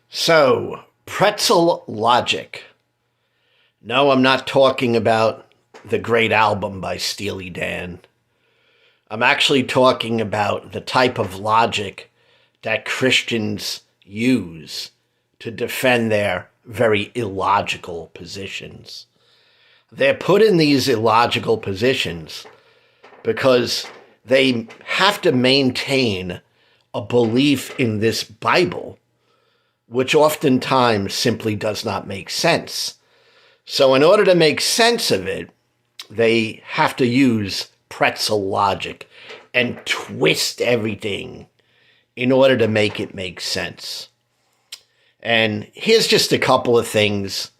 So, Pretzel logic. No, I'm not talking about the great album by Steely Dan. I'm actually talking about the type of logic that Christians use to defend their very illogical positions. They're put in these illogical positions because they have to maintain a belief in this Bible, which oftentimes simply does not make sense. So in order to make sense of it, they have to use pretzel logic and twist everything in order to make it make sense. And here's just a couple of things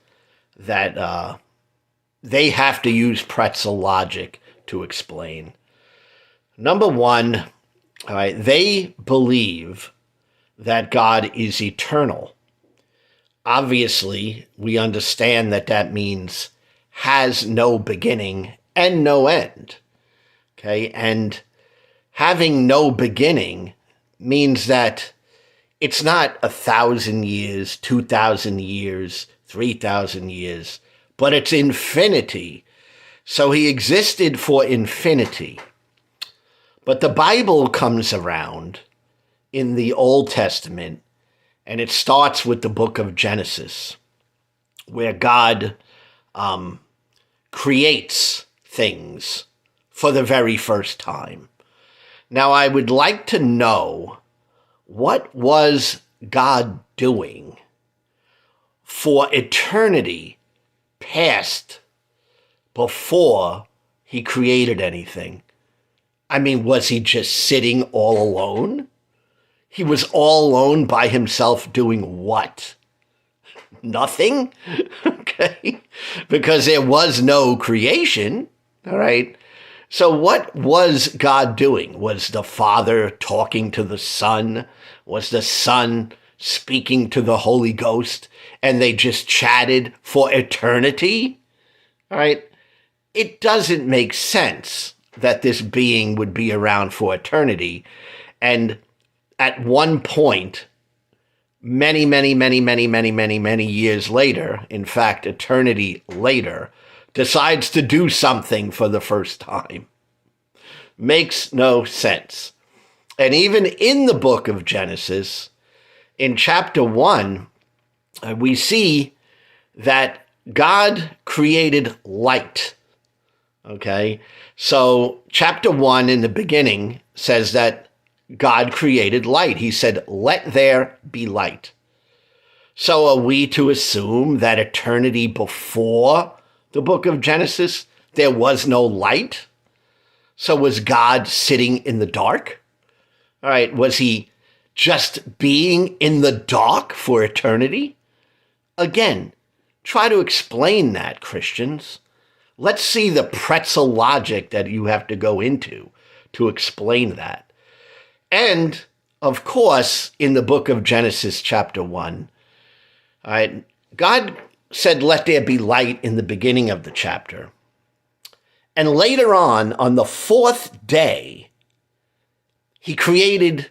that they have to use pretzel logic to explain. Number one, all right, they believe that God is eternal. Obviously, we understand that that means has no beginning and no end. Okay, and having no beginning means that it's not 1,000 years, 2,000 years, 3,000 years, but it's infinity. So he existed for infinity. But the Bible comes around in the Old Testament, and it starts with the book of Genesis, where God creates things for the very first time. Now, I would like to know, what was God doing for eternity past before he created anything? I mean, was he just sitting all alone? He was all alone by himself doing what? Nothing? Okay. Because there was no creation. All right. So what was God doing? Was the Father talking to the Son? Was the Son speaking to the Holy Ghost? And they just chatted for eternity? All right. It doesn't make sense that this being would be around for eternity. And at one point, many years later, in fact, eternity later, decides to do something for the first time. Makes no sense. And even in the book of Genesis, in chapter 1, we see that God created light. Okay? So chapter 1 in the beginning says that God created light. He said, "Let there be light." So are we to assume that eternity before the book of Genesis, there was no light? So was God sitting in the dark? All right, was he just being in the dark for eternity? Again, try to explain that, Christians. Let's see the pretzel logic that you have to go into to explain that. And, of course, in the book of Genesis chapter 1, all right, God said, "Let there be light" in the beginning of the chapter. And later on the fourth day, he created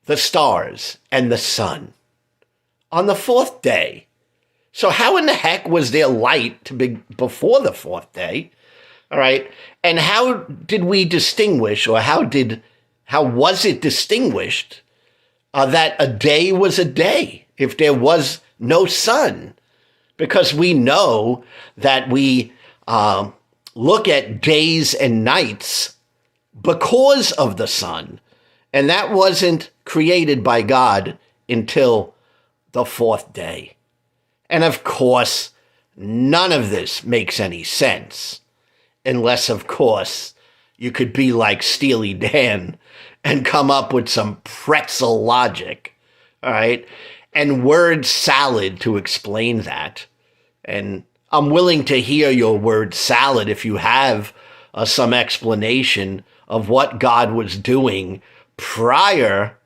the stars and the sun. On the fourth day. So how in the heck was there light to be before the fourth day? All right. And how did we distinguish, or how was it distinguished that a day was a day if there was no sun? Because we know that we look at days and nights because of the sun. And that wasn't created by God until the fourth day. And of course, none of this makes any sense. Unless, of course, you could be like Steely Dan and come up with some pretzel logic, all right? And word salad to explain that. And I'm willing to hear your word salad if you have some explanation of what God was doing prior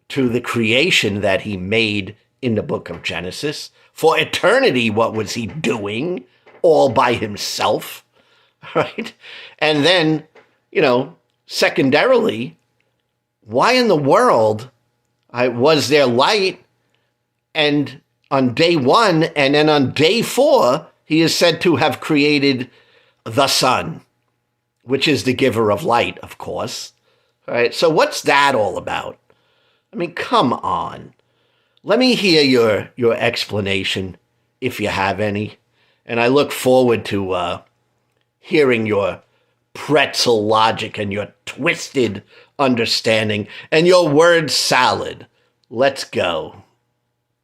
to the creation that he made in the book of Genesis. For eternity, what was he doing all by himself, right? And then, secondarily, why in the world was there light And on day 1, and then on day 4, he is said to have created the sun, which is the giver of light, of course. All right, so what's that all about? I mean, come on. Let me hear your explanation, if you have any. And I look forward to hearing your pretzel logic and your twisted understanding and your word salad. Let's go.